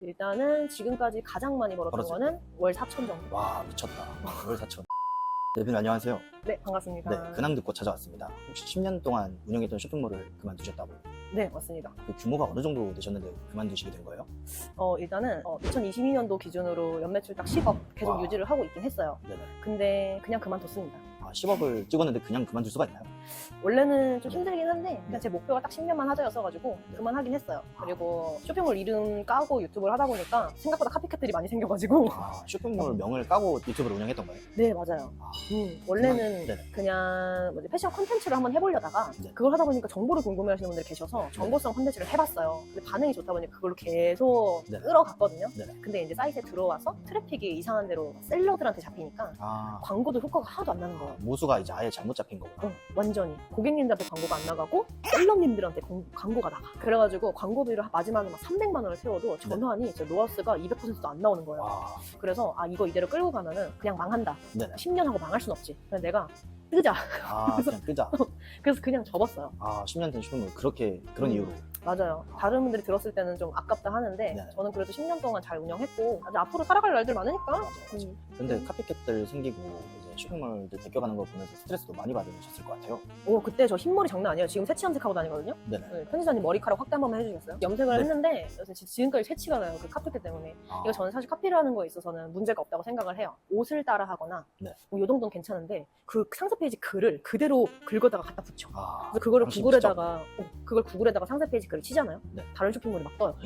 일단은 지금까지 가장 많이 벌었던 거는 월 4천 정도. 와, 미쳤다. 월 4천. 대표님 안녕하세요. 네, 반갑습니다. 네, 근황 듣고 찾아왔습니다. 혹시 10년 동안 운영했던 쇼핑몰을 그만두셨다고? 네, 맞습니다. 그 규모가 어느 정도 되셨는데 그만두시게 된 거예요? 일단은 2022년도 기준으로 연매출 딱 10억 계속 와. 유지를 하고 있긴 했어요. 네네. 근데 그냥 그만뒀습니다. 아, 10억을 찍었는데 그냥 그만둘 수가 있나요? 원래는 좀 힘들긴 한데 네. 그냥 제 목표가 딱 10년만 하자였어가지고 네. 그만하긴 했어요. 그리고 쇼핑몰 이름 까고 유튜브를 하다 보니까 생각보다 카피캣들이 많이 생겨가지고 아, 쇼핑몰 명을 까고 유튜브를 운영했던 거예요? 네, 맞아요. 아, 원래는 네네. 그냥 패션 콘텐츠를 한번 해보려다가 네. 그걸 하다 보니까 정보를 궁금해하시는 분들이 계셔서 정보성 콘텐츠를 해봤어요. 근데 반응이 좋다 보니까 그걸로 계속 네. 끌어갔거든요. 네네. 근데 이제 사이트에 들어와서 트래픽이 이상한 대로 셀러들한테 잡히니까 아, 광고도 효과가 하나도 안 나는 거예요. 모수가 이제 아예 잘못 잡힌 거구나. 완전히 고객님들한테 광고가 안 나가고 셀러님들한테 광고가 나가. 그래가지고 광고비를 마지막에 막 300만 원을 태워도 전환이 제 로아스가 200%도 안 나오는 거예요. 와, 그래서 이거 이대로 끌고 가면은 그냥 망한다. 네네. 10년 하고 망할 순 없지. 그래서 내가 뜨자. 아, 그냥 끄자. 그래서 그냥 접었어요. 아, 10년 된 쇼핑몰 그런 이유로. 맞아요. 다른 분들이 들었을 때는 좀 아깝다 하는데 네. 저는 그래도 10년 동안 잘 운영했고 아직 앞으로 살아갈 날들 많으니까. 맞아요. 근데 카피캣들 생기고 이제 쇼핑몰들 베껴가는 거 보면서 스트레스도 많이 받으셨을 것 같아요. 그때 저 흰머리 장난 아니에요. 지금 새치 염색하고 다니거든요. 네네. 네, 편집자님 머리카락 확대 한 번만 해주겠어요? 염색을 네. 했는데 요새 지금까지 새치가 나요. 그 카피캣 때문에. 아, 이거 저는 사실 카피를 하는 거에 있어서는 문제가 없다고 생각을 해요. 옷을 따라 하거나 네. 요 정도는 괜찮은데 그 상세 페이지 글을 그대로 긁어다가 갖다 붙여. 아, 그래서 그거를 당시 구글에다가 상세 페이지 글을 치잖아요. 네. 다른 쇼핑몰이 막 떠요.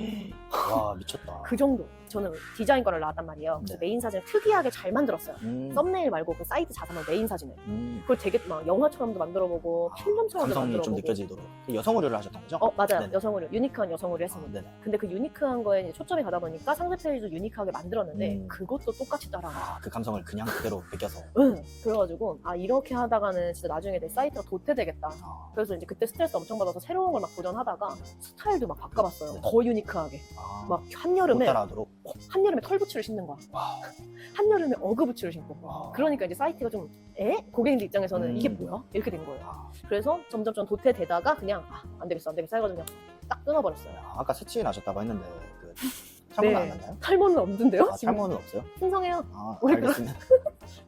와, 미쳤다. 그 정도. 저는 디자인과를 나왔단 말이에요. 그래서 네. 메인 사진을 특이하게 잘 만들었어요. 음, 썸네일 말고 그 사이트 자사만 메인 사진을. 그걸 되게 막 영화처럼도 만들어보고 필름처럼도 감성이 좀 만들어보고. 느껴지도록. 여성 의류를 하셨던 거죠? 맞아요. 네네. 여성 의류, 유니크한 여성 의류 아, 했습니다. 네네. 근데 그 유니크한 거에 이제 초점이 가다 보니까 상세 페이지도 유니크하게 만들었는데 음. 그것도 똑같이 따라가. 아, 그 감성을 그냥 그대로 베껴서. 응. 그래가지고 이렇게 하다가는 진짜 나중에 내 사이트가 도태되겠다. 아, 그래서 이제 그때 스트레스 엄청 받아서 새로운 걸 막 도전하다가 스타일도 막 바꿔봤어요. 네. 더 유니크하게. 아, 막 못 한여름에 따라하도록. 털부츠를 신는 거야. 와, 한여름에 어그부츠를 신고. 와. 그러니까 이제 사이트가 좀 고객님들 입장에서는 이게 뭐야? 이렇게 된 거예요. 아, 그래서 점점 도태되다가 그냥 안 되겠어 해가지고 그냥 딱 끊어버렸어요. 아까 새치 나셨다고 했는데 그 탈모는 안 났나요? 탈모는 없는데요? 아, 지금 탈모는 없어요? 풍성해요. 아, 우리 알겠습니다.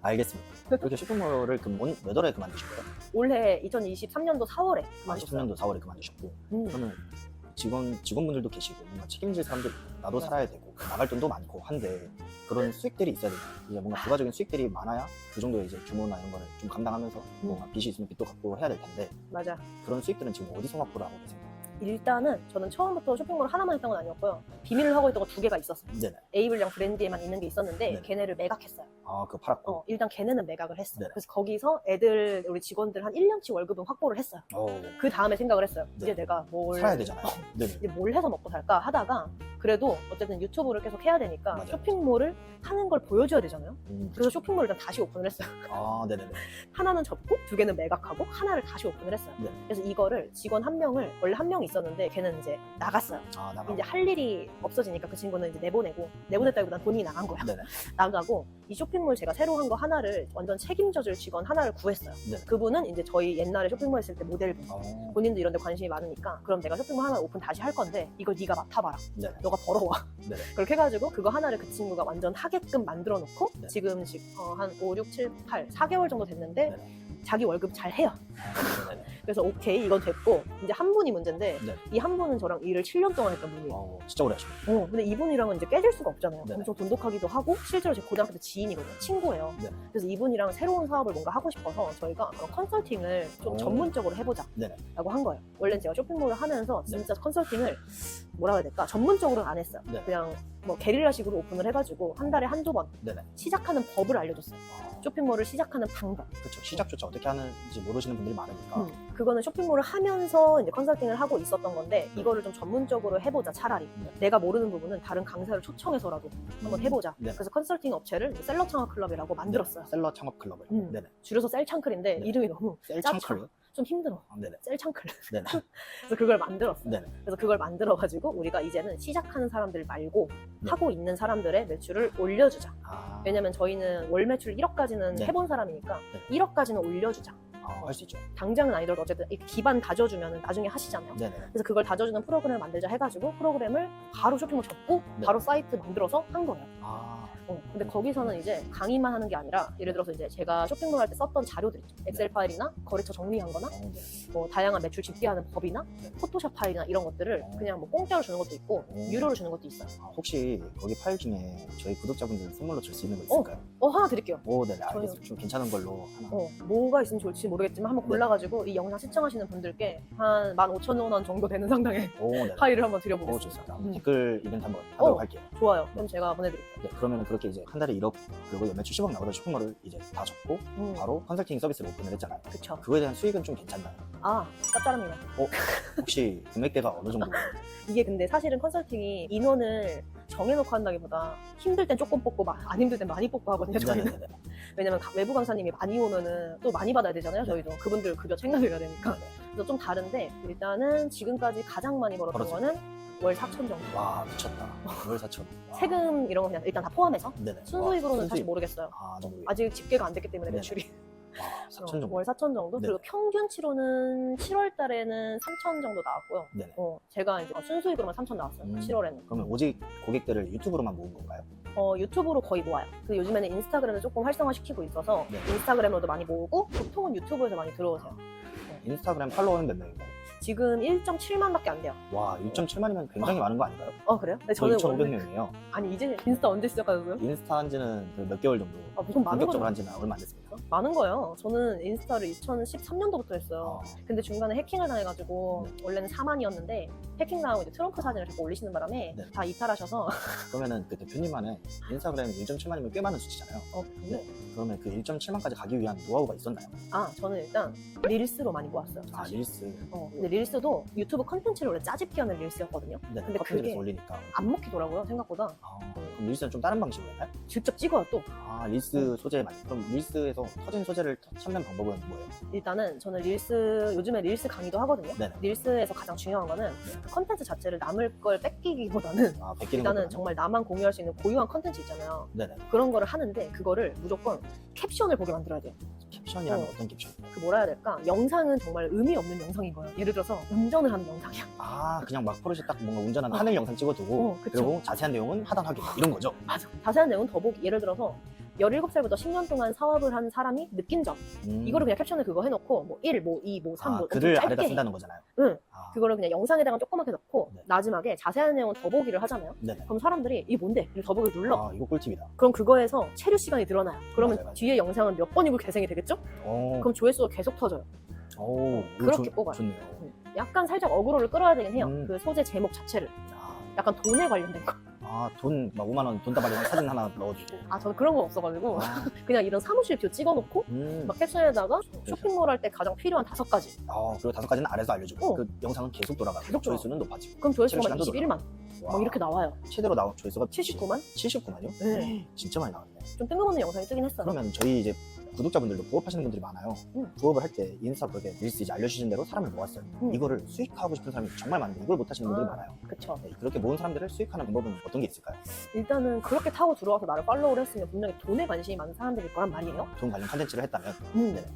알겠습니다. 이렇게 쇼핑몰을 몇 월에 그만두신 거예요? 올해 2023년도 4월에 그만뒀어요. 23년도 4월에 그만두셨고. 음. 그러면 직원분들도 계시고 뭔가 책임질 사람들 나도 네. 살아야 되고 나갈 돈도 많고 한데 그런 수익들이 있어야 되잖아요. 이제 뭔가 부가적인 수익들이 많아야 그 정도의 이제 규모나 이런 거를 좀 감당하면서 뭔가 빚이 있으면 빚도 갚고 해야 될 텐데 맞아. 그런 수익들은 지금 어디서 확보를 하고 계세요? 일단은 저는 처음부터 쇼핑몰을 하나만 했던 건 아니었고요. 비밀을 하고 있던 거 2개가 있었어요. 네네. 에이블랑 브랜디에만 있는 게 있었는데 네. 걔네를 매각했어요. 아, 그거 팔았고. 일단 걔네는 매각을 했어요. 네네. 그래서 거기서 우리 직원들 한 1년치 월급은 확보를 했어요. 그 다음에 생각을 했어요. 네. 이제 내가 뭘 살아야 되잖아요. 네네. 이제 뭘 해서 먹고 살까 하다가 그래도 어쨌든 유튜브를 계속 해야 되니까 맞아요. 쇼핑몰을 하는 걸 보여줘야 되잖아요. 그래서 그렇죠. 쇼핑몰을 일단 다시 오픈을 했어요. 아, 네네네. 하나는 접고 2개는 매각하고 하나를 다시 오픈을 했어요. 네. 그래서 이거를 직원 한 명을 원래 한 명이 있었는데 걔는 이제 나갔어요. 아, 나가. 이제 할 일이 없어지니까 그 친구는 이제 내보냈다기보단 돈이 나간 거야. 네네. 나가고 이 쇼핑몰 제가 새로 한 거 하나를 완전 책임져줄 직원 하나를 구했어요. 네. 그분은 이제 저희 옛날에 쇼핑몰 했을 때 모델분. 어, 본인도 이런 데 관심이 많으니까 그럼 내가 쇼핑몰 하나 오픈 다시 할 건데 이거 네가 맡아봐라. 네네. 너가 벌어와. 네네. 그렇게 해가지고 그거 하나를 그 친구가 완전 하게끔 만들어 놓고 네. 지금 한 5, 6, 7, 8, 4개월 정도 됐는데 네네. 자기 월급 잘 해요. 아, 네네. 그래서 오케이 이건 됐고 이제 한 분이 문제인데 네. 이 한 분은 저랑 일을 7년 동안 했던 분이에요. 진짜 오래 하셨네. 근데 이분이랑은 이제 깨질 수가 없잖아요. 네. 엄청 돈독하기도 하고 실제로 제 고등학교 때 지인이거든요. 친구예요. 네. 그래서 이분이랑 새로운 사업을 뭔가 하고 싶어서 저희가 컨설팅을 좀 오. 전문적으로 해보자 네네. 라고 한 거예요. 원래 제가 쇼핑몰을 하면서 진짜 컨설팅을 뭐라 해야 될까? 전문적으로는 안 했어요. 네. 그냥 뭐 게릴라식으로 오픈을 해가지고 한 달에 한두 번 네네. 시작하는 법을 알려줬어요. 쇼핑몰을 시작하는 방법. 그렇죠. 시작조차 어떻게 하는지 모르시는 분들이 많으니까. 그거는 쇼핑몰을 하면서 이제 컨설팅을 하고 있었던 건데 이거를 좀 전문적으로 해보자 차라리. 네. 내가 모르는 부분은 다른 강사를 초청해서라도 한번 해보자. 네. 그래서 컨설팅 업체를 셀러 창업 클럽이라고 만들었어요. 셀러 창업 클럽을. 네네. 줄여서 셀창클인데 네. 이름이 너무 셀창클이요? 좀 힘들어. 네네. 셀창클. 네네. 그래서 그걸 만들었어요. 네네. 그래서 그걸 만들어가지고 우리가 이제는 시작하는 사람들 말고 네. 하고 있는 사람들의 매출을 올려주자. 아, 왜냐면 저희는 월 매출 1억까지는 네. 해본 사람이니까 네. 1억까지는 올려주자. 할 수 있죠. 당장은 아니더라도 어쨌든 이 기반 다져주면 나중에 하시잖아요. 네네. 그래서 그걸 다져주는 프로그램을 만들자 해가지고 프로그램을 바로 쇼핑몰 접고 네. 바로 사이트 만들어서 한 거예요. 근데 음. 거기서는 이제 강의만 하는 게 아니라 예를 들어서 이제 제가 쇼핑몰 할 때 썼던 자료들 있죠. 엑셀 파일이나 거래처 정리한 거나 네. 뭐 다양한 매출 집계하는 법이나 네. 포토샵 파일이나 이런 것들을 그냥 뭐 공짜로 주는 것도 있고 유료로 주는 것도 있어요. 혹시 거기 파일 중에 저희 구독자분들 선물로 줄 수 있는 거 있을까요? 하나 드릴게요. 네네. 알겠습니다. 좀 괜찮은 걸로 하나. 뭐가 있으면 좋을지 모르겠지만 한번 네. 골라가지고 이 영상 시청하시는 분들께 한 15,000원 정도 되는 상당의 네. 파일을 한번 드려보겠습니다. 좋습니다. 댓글 이벤트 한번 하도록 할게요. 좋아요. 그럼 제가 보내드릴게요. 네, 그러면 그렇게 이제 한 달에 1억 그리고 연매출 10억 나오던 쇼핑몰을 이제 다 접고 바로 컨설팅 서비스를 오픈을 했잖아요. 그쵸. 그거에 대한 수익은 좀 괜찮나요? 짭짤합니다. 혹시 금액대가 어느 정도? 이게 근데 사실은 컨설팅이 인원을 정해놓고 한다기보다 힘들 땐 조금 뽑고 안 힘들 땐 많이 뽑고 하거든요, 저희는. 네네네. 왜냐면 외부 강사님이 많이 오면은 또 많이 받아야 되잖아요, 저희도. 그분들 급여 챙겨드려야 되니까. 그래서 좀 다른데 일단은 지금까지 가장 많이 벌었던 거는 월 4천 정도. 와, 미쳤다. 월 4천. 세금 이런 거 그냥 일단 다 포함해서. 네네. 순수익으로는 사실 순수익. 모르겠어요. 정도. 아직 집계가 안 됐기 때문에 네네. 매출이. 와, 4천 정도. 월 4천 정도? 네네. 그리고 평균치로는 7월 달에는 3천 정도 나왔고요. 네네. 제가 이제 순수익으로만 3천 나왔어요. 7월에는. 그러면 오직 고객들을 유튜브로만 모은 건가요? 유튜브로 거의 모아요. 그 요즘에는 인스타그램을 조금 활성화시키고 있어서 네. 인스타그램으로도 많이 모으고 보통은 유튜브에서 많이 들어오세요. 인스타그램 팔로워는 몇 명인가요? 지금 1.7만밖에 안 돼요. 와, 6.7만이면 굉장히 많은 거 아닌가요? 그래요? 근데 저는 저는 원래 2,500명이에요. 아니 이제 인스타 언제 시작하셨어요? 인스타 한 지는 몇 개월 정도. 무슨 많은 본격적으로 거죠? 한 지는 얼마 안 됐습니까? 많은 거예요. 저는 인스타를 2013년도부터 했어요. 근데 중간에 해킹을 당해가지고 원래는 4만이었는데 해킹 당하고 이제 트럼프 사진을 자꾸 올리시는 바람에 네. 다 이탈하셔서 그러면은 그 대표님만의 인스타그램 1.7만이면 꽤 많은 수치잖아요. 근데 그러면 그 1.7만까지 가기 위한 노하우가 있었나요? 저는 일단 릴스로 많이 모았어요. 사실. 릴스. 근데 릴스도 유튜브 컨텐츠를 원래 짜집기 하는 릴스였거든요. 네, 근데 컨텐츠에서 그게 올리니까. 안 먹히더라고요, 생각보다. 그럼 릴스는 좀 다른 방식으로 했나요? 직접 찍어요, 또. 릴스 소재 많이. 그럼 릴스에서 터진 소재를 찾는 방법은 뭐예요? 일단은 저는 요즘에 릴스 강의도 하거든요. 네네. 릴스에서 가장 중요한 거는 그 컨텐츠 자체를 남을 걸 뺏기기보다는 베끼는 일단은 것보다는? 정말 나만 공유할 수 있는 고유한 컨텐츠 있잖아요. 네네. 그런 거를 하는데 그거를 무조건 캡션을 보게 만들어야 돼요. 캡션이라면 어떤 캡션? 그 뭐라 해야 될까? 영상은 정말 의미 없는 영상인 거예요. 예를 들어서 운전을 하는 영상이야. 그냥 막 포르쉐 딱 뭔가 운전하는 하늘 영상 찍어두고 그쵸. 그리고 자세한 내용은 하단 확인 이런 거죠? 맞아. 자세한 내용은 더보기. 예를 들어서 17살부터 10년 동안 사업을 한 사람이 느낀 점. 이거를 그냥 캡션에 그거 해놓고 뭐 1, 뭐 2, 뭐 3, 뭐 글을 짧게 아래다 해. 쓴다는 거잖아요. 응. 그거를 그냥 영상에다가 조그맣게 넣고 네. 마지막에 자세한 내용은 더보기를 하잖아요. 네네. 그럼 사람들이 이게 뭔데? 이렇게 더보기를 눌러. 이거 꿀팁이다. 그럼 그거에서 체류 시간이 늘어나요. 그러면 맞아요. 뒤에 영상은 몇 번이고 개생이 되겠죠? 그럼 조회수가 계속 터져요. 그렇게 뽑아요. 좋네요. 약간 살짝 어그로를 끌어야 되긴 해요. 음. 그 소재 제목 자체를. 약간 돈에 관련된 거. 돈, 막 5만 원 돈다발이 사진 하나 넣어주고. 저는 그런 건 없어가지고 그냥 이런 사무실 뷰 찍어놓고 막 캡션에다가 쇼핑몰 할 때 가장 필요한 5가지. 그리고 5가지는 아래서 알려주고 그 영상은 계속 돌아가고 계속 돌아가. 조회수는 높아지고. 그럼 조회수가 체류 막 시간도 21만 막 이렇게 나와요. 최대로 나온 조회수가 79만? 79만이요? 네. 진짜 많이 나왔네. 좀 뜬금없는 영상이 뜨긴 했어요. 그러면 저희 이제 구독자분들도 부업하시는 분들이 많아요. 부업을 할 때 인스타 그렇게 릴스 이제 알려주신 대로 사람을 모았어요. 이거를 수익화하고 싶은 사람이 정말 많은데 이걸 못하시는 분들이 많아요. 그쵸. 그렇게 모은 사람들을 수익하는 방법은 어떤 게 있을까요? 일단은 그렇게 타고 들어와서 나를 팔로우를 했으면 분명히 돈에 관심이 많은 사람들일 거란 말이에요. 돈 관련 컨텐츠를 했다면.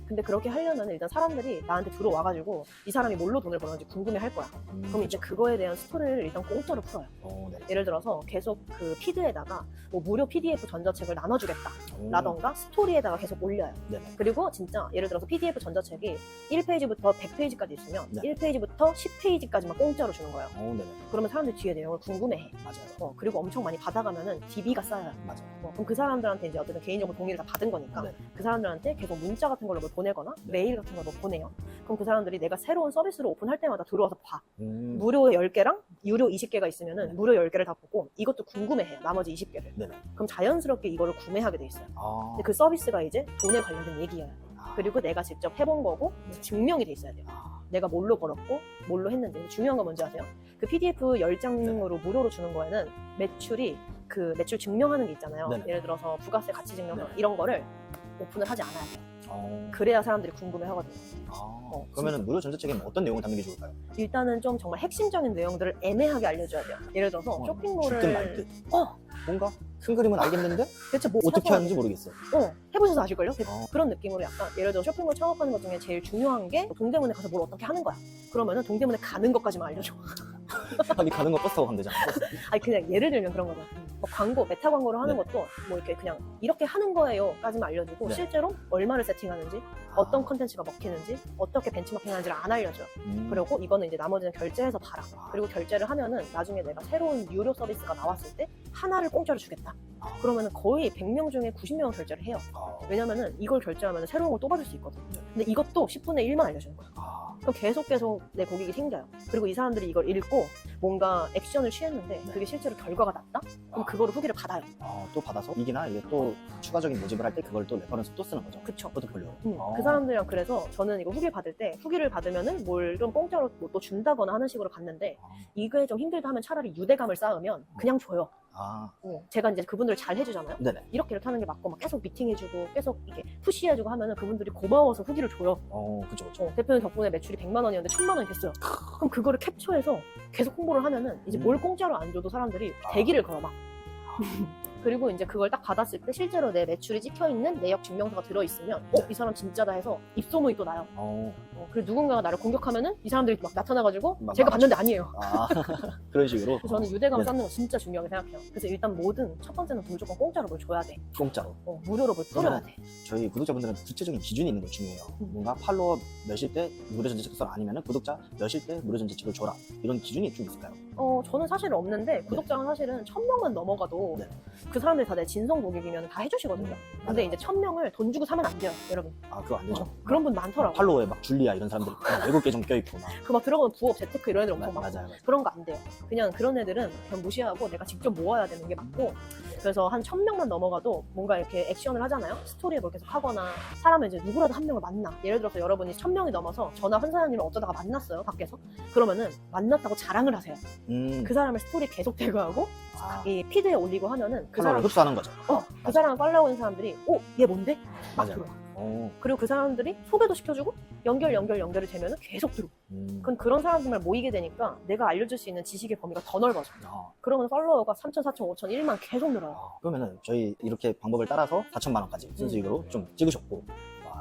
근데 그렇게 하려면 일단 사람들이 나한테 들어와가지고 이 사람이 뭘로 돈을 버는지 궁금해 할 거야. 그럼 이제 그거에 대한 스토리를 일단 공짜로 풀어요. 네. 예를 들어서 계속 그 피드에다가 뭐 무료 PDF 전자책을 나눠주겠다 라던가 스토리에다가 계속 올려요. 네네. 그리고 진짜 예를 들어서 PDF 전자책이 1페이지부터 100페이지까지 있으면 네. 1페이지부터 10페이지까지만 공짜로 주는 거예요. 네네. 그러면 사람들이 뒤에 내용을 궁금해해. 맞아요. 그리고 엄청 많이 받아가면은 DB가 쌓여요. 맞아요. 그럼 그 사람들한테 이제 어쨌든 개인적으로 동의를 다 받은 거니까 네. 그 사람들한테 계속 문자 같은 걸로 뭘 보내거나 네. 메일 같은 걸 뭐 보내요. 그럼 그 사람들이 내가 새로운 서비스를 오픈할 때마다 들어와서 봐. 무료 10개랑 유료 20개가 있으면은 네. 무료 10개를 다 보고 이것도 궁금해해요. 나머지 20개를. 네네. 그럼 자연스럽게 이거를 구매하게 돼 있어요. 근데 그 서비스가 이제 돈에 관련된 얘기예요. 그리고 내가 직접 해본 거고 증명이 돼 있어야 돼요. 내가 뭘로 벌었고 뭘로 했는지. 중요한 건 뭔지 아세요? 그 PDF 10장으로 무료로 주는 거에는 매출이 그 매출 증명하는 게 있잖아요. 네네. 예를 들어서 부가세 가치 증명서 네네. 이런 거를 오픈을 하지 않아야 돼요. 그래야 사람들이 궁금해 하거든요. 그러면 무료 전자책에는 어떤 내용을 담는 게 좋을까요? 일단은 좀 정말 핵심적인 내용들을 애매하게 알려줘야 돼요. 예를 들어서 쇼핑몰을 줄듯 말듯. 뭔가 큰 그림은 알겠는데 대체 뭐 어떻게 사서 하는지 모르겠어. 해보셔서 아실걸요? 어. 그런 느낌으로 약간 예를 들어 쇼핑몰 창업하는 것 중에 제일 중요한 게 동대문에 가서 뭘 어떻게 하는 거야. 그러면은 동대문에 가는 것까지만 알려줘. 아니 가는 거 버스 타고 가면 되잖아. 아니 그냥 예를 들면 그런 거죠. 뭐 광고, 메타 광고를 하는 네. 것도 뭐 이렇게 그냥 이렇게 하는 거예요까지만 알려주고 네. 실제로 얼마를 세팅하는지, 어떤 컨텐츠가 먹히는지, 어떻게 벤치마킹하는지를 안 알려줘요. 그리고 이거는 이제 나머지는 결제해서 봐라. 그리고 결제를 하면은 나중에 내가 새로운 유료 서비스가 나왔을 때 하나를 공짜로 주겠다. 그러면은 거의 100명 중에 90명은 결제를 해요. 왜냐면은 이걸 결제하면 새로운 걸 또 받을 수 있거든. 근데 이것도 10분의 1만 알려주는 거야. 그럼 계속 내 고객이 생겨요. 그리고 이 사람들이 이걸 읽고 뭔가 액션을 취했는데 그게 실제로 결과가 났다? 그럼 그거를 후기를 받아요. 또 받아서 이기나 이게 또 추가적인 모집을 할 때 그걸 또 레퍼런스 또 쓰는 거죠. 그쵸. 포트폴리오. 그 사람들이랑 그래서 저는 이거 후기를 받을 때 후기를 받으면은 뭘 좀 공짜로 뭐또 준다거나 하는 식으로 갔는데 이게 좀 힘들다 하면 차라리 유대감을 쌓으면 그냥 줘요. 제가 이제 그분들을 잘 해주잖아요. 네네. 이렇게 하는 게 맞고 막 계속 미팅해주고 계속 이게 푸시해주고 하면은 그분들이 고마워서 후기를 줘요. 그쵸 그쵸. 대표님 덕분에 매출이 100만 원이었는데 1000만 원이 됐어요. 그럼 그거를 캡처해서 계속 홍보를 하면은 이제 뭘 공짜로 안 줘도 사람들이 대기를 걸어 막. 그리고 이제 그걸 딱 받았을 때 실제로 내 매출이 찍혀있는 내역 증명서가 들어있으면 이 사람 진짜다 해서 입소문이 또 나요. 그리고 누군가가 나를 공격하면은 이 사람들이 막 나타나가지고 제가 봤는데 아니에요. 그런 식으로. 그래서 저는 유대감 네네. 쌓는 거 진짜 중요하게 생각해요. 그래서 일단 뭐든 첫 번째는 무조건 공짜로 뭘 줘야 돼. 공짜로. 무료로 뭘 뿌려야 돼. 저희 구독자분들은 구체적인 기준이 있는 게 중요해요. 뭔가 팔로워 몇일 때 무료 전체 체크설 아니면 구독자 몇일 때 무료 전체 체크를 줘라. 이런 기준이 좀 있을까요? 저는 사실은 없는데 구독자가 사실은 1000명만 넘어가도 네. 그 사람들이 다 내 진성 고객이면 다 해주시거든요. 근데 이제 1000명을 돈 주고 사면 안 돼요, 여러분. 그거 안 되죠. 그런 분 많더라고요. 팔로워에 막 줄리아 이런 사람들 외국 계정 껴있고 막. 그 막 들어가면 부업, 재테크 이런 애들 엄청 많고 맞아요. 그런 거 안 돼요. 그냥 그런 애들은 그냥 무시하고 내가 직접 모아야 되는 게 맞고 그래서 한 1000명만 넘어가도 뭔가 이렇게 액션을 하잖아요. 스토리에 뭘 계속 하거나 사람을 이제 누구라도 한 명을 만나. 예를 들어서 여러분이 1000명이 넘어서 저나 환사장님을 어쩌다가 만났어요, 밖에서. 그러면은 만났다고 자랑을 하세요. 그 사람을 스토리 계속 태그하고 이 피드에 올리고 하면은 그 사람 흡수하는 거죠. 그 사람을 팔로우하는 사람들이 얘 뭔데? 막 맞아요. 들어와. 그리고 그 사람들이 소개도 시켜주고 연결이 되면은 계속 들어. 그런 사람들만 모이게 되니까 내가 알려줄 수 있는 지식의 범위가 더 넓어져. 그러면 팔로워가 3,000, 4,000, 5,000, 1만 계속 늘어요. 그러면은 저희 이렇게 방법을 따라서 4천만 원까지 순수익으로 좀 찍으셨고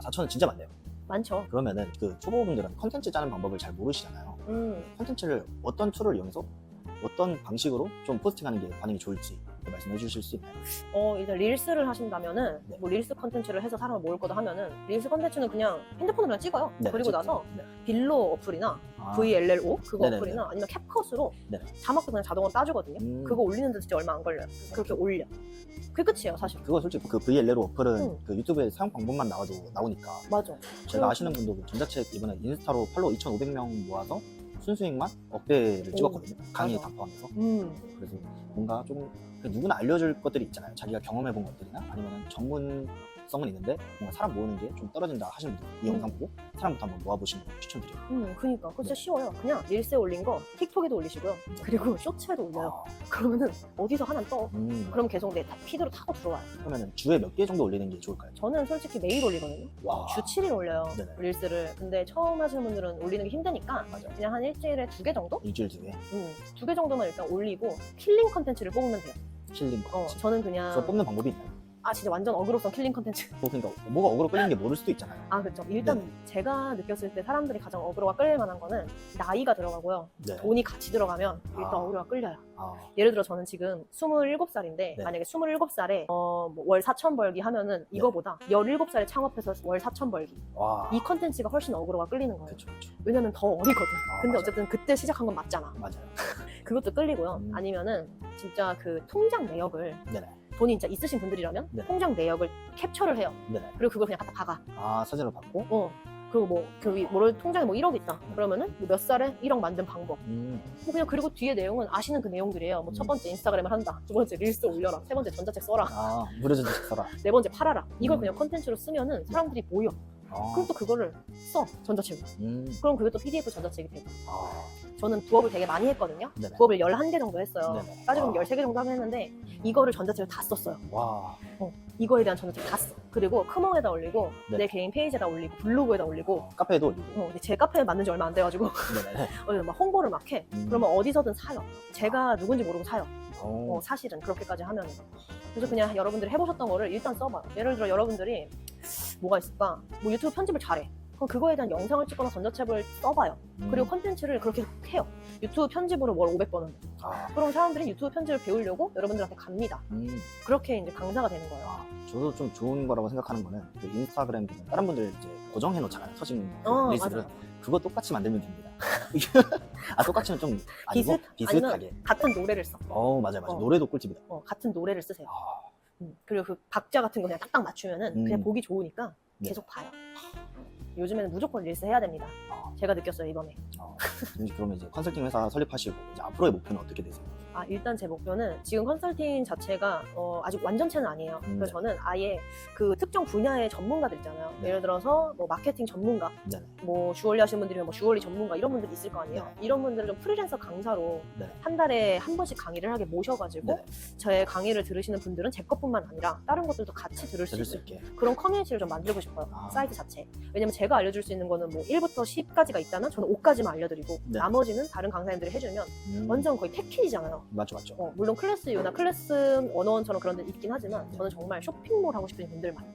4천은 진짜 많네요. 많죠. 그러면은 그 초보분들은 컨텐츠 짜는 방법을 잘 모르시잖아요. 컨텐츠를 어떤 툴을 이용해서 어떤 방식으로 좀 포스팅하는 게 반응이 좋을지 말씀해 주실 수 있나요? 일단 릴스를 하신다면은 네. 뭐 릴스 컨텐츠를 해서 사람을 모을 거다 하면은 릴스 컨텐츠는 그냥 핸드폰으로 그냥 찍어요. 네, 그리고 찍죠. 나서 네. 빌로 어플이나 VLLO 그거 네네네. 어플이나 아니면 캡컷으로 네. 자막도 그냥 자동으로 따주거든요. 그거 올리는데 진짜 얼마 안 걸려요. 그래서 그렇게 올려. 그게 끝이에요, 사실. 그거 솔직히 그 VLLO 어플은 그 유튜브에 사용 방법만 나오니까 맞아. 제가 아시는 분도 그 전자책 이번에 인스타로 팔로워 2,500명 모아서 순수익만 억대를 찍었거든요. 강의 다 포함해서. 그래서 뭔가 좀 누구나 알려줄 것들이 있잖아요. 자기가 경험해본 것들이나 아니면 전문성은 있는데 뭔가 사람 모으는 게 좀 떨어진다 하시는 분들 이 영상 보고 사람부터 한번 모아보시는 걸 추천드려요. 그니까 그거 진짜 쉬워요. 그냥 릴스에 올린 거 틱톡에도 올리시고요. 그리고 쇼츠에도 올려요. 그러면은 어디서 하나 떠. 그럼 계속 내 피드로 타고 들어와요. 그러면은 주에 몇 개 정도 올리는 게 좋을까요? 저는 솔직히 매일 올리거든요. 주 7일 올려요. 네네. 릴스를. 근데 처음 하시는 분들은 올리는 게 힘드니까 그냥 한 일주일에 2개 정도? 일주일 2개. 2개 정도만 일단 올리고 킬링 컨텐츠를 뽑으면 돼요. 킬링 컨텐츠. 저는 그냥 그래서 뽑는 방법이 있나요? 진짜 완전 어그로성 킬링 컨텐츠. 그러니까 뭐가 어그로 끌리는 게 모를 수도 있잖아요. 그렇죠. 일단 제가 느꼈을 때 사람들이 가장 어그로가 끌릴 만한 거는 나이가 들어가고요. 네. 돈이 같이 들어가면 일단 어그로가 끌려요. 아, 예를 들어 저는 지금 27살인데 네. 만약에 27살에 월 4천 벌기 하면은 이거보다 17살에 창업해서 월 4천 벌기 와. 이 컨텐츠가 훨씬 어그로가 끌리는 거예요. 그쵸, 그쵸. 왜냐면 더 어리거든. 근데 맞아요. 어쨌든 그때 시작한 건 맞잖아. 맞아요. 그것도 끌리고요. 아니면은 진짜 그 통장 내역을 네네. 돈이 진짜 있으신 분들이라면 네. 통장 내역을 capture를 해요. 네네. 그리고 그걸 그냥 갖다 박아. 사진을 받고. 그리고 뭐 통장에 뭐 1억 있다. 그러면은 뭐 몇 살에 1억 만든 방법. 뭐 그냥 그리고 뒤에 내용은 아시는 그 내용들이에요. 뭐 첫 번째 인스타그램을 한다. 두 번째 릴스 올려라. 세 번째 전자책 써라. 무료 전자책 써라. 네 번째 팔아라. 이걸 그냥 컨텐츠로 쓰면은 사람들이 모여. 그럼 또 그거를 써. 전자책으로. 그럼 그게 또 PDF 전자책이 되고. 저는 부업을 되게 많이 했거든요. 네네. 부업을 11개 정도 했어요. 네네. 따지면 13개 정도 하긴 했는데 이거를 전자책을 다 썼어요. 와. 이거에 대한 전자책 다 써. 그리고 크몽에다 올리고 네. 내 개인 페이지에다 올리고 블로그에다 올리고 카페에도 올리고. 근데 제 카페에 만든 지 얼마 안 돼가지고 네네. 막 홍보를 막 해. 그러면 어디서든 사요. 제가 누군지 모르고 사요. 사실은 그렇게까지 하면은. 그래서 그냥 여러분들이 해보셨던 거를 일단 써봐요. 예를 들어 여러분들이 뭐가 있을까? 뭐 유튜브 편집을 잘해. 그럼 그거에 대한 영상을 찍거나 전자책을 써봐요. 그리고 컨텐츠를 그렇게 해요. 유튜브 편집으로 월 500번은. 그럼 사람들이 유튜브 편집을 배우려고 여러분들한테 갑니다. 그렇게 이제 강사가 되는 거예요. 저도 좀 좋은 거라고 생각하는 거는 그 인스타그램 보면 다른 분들 이제 고정해 놓잖아요. 서식 리스트를. 맞아요. 그거 똑같이 만들면 됩니다. 똑같이는 좀 아니고 비슷하게. 아니면 같은 노래를 써. 맞아요. 노래도 꿀팁이다. 같은 노래를 쓰세요. 그리고 그 박자 같은 거 그냥 딱딱 맞추면은 그냥 보기 좋으니까 계속 봐요. 요즘에는 무조건 릴스 해야 됩니다. 제가 느꼈어요, 이번에. 그러면 이제 컨설팅 회사 설립하시고 이제 앞으로의 목표는 어떻게 되세요? 일단 제 목표는 지금 컨설팅 자체가 아직 완전체는 아니에요. 그래서 저는 아예 그 특정 분야의 전문가들 있잖아요. 예를 들어서 뭐 마케팅 전문가, 뭐 주얼리 하시는 분들이면 뭐 주얼리 전문가 이런 분들 있을 거 아니에요. 이런 분들을 좀 프리랜서 강사로 한 달에 한 번씩 강의를 하게 모셔가지고 저의 강의를 들으시는 분들은 제 것뿐만 아니라 다른 것들도 같이 들을 수 있게 그런 커뮤니티를 좀 만들고 싶어요. 사이트 자체. 왜냐면 제가 알려줄 수 있는 거는 뭐 1부터 10까지가 있다면 저는 5까지만 알려드리고 나머지는 다른 강사님들이 해주면 완전 거의 패키지잖아요. 맞죠. 물론 클래스 U나 클래스 101처럼 그런 데 있긴 하지만 저는 정말 쇼핑몰 하고 싶으신 분들만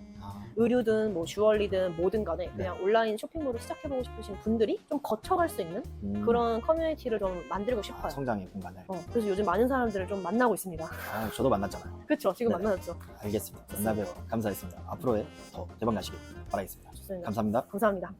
의류든 뭐 주얼리든 뭐든 간에 그냥 온라인 쇼핑몰을 시작해보고 싶으신 분들이 좀 거쳐갈 수 있는 그런 커뮤니티를 좀 만들고 싶어요. 성장의 공간을. 그래서 요즘 많은 사람들을 좀 만나고 있습니다. 저도 만났잖아요. 그렇죠. 지금 만나셨죠. 알겠습니다. 만나뵈어 감사했습니다. 앞으로의 더 대박 나시길 바라겠습니다. 좋습니다. 감사합니다. 감사합니다.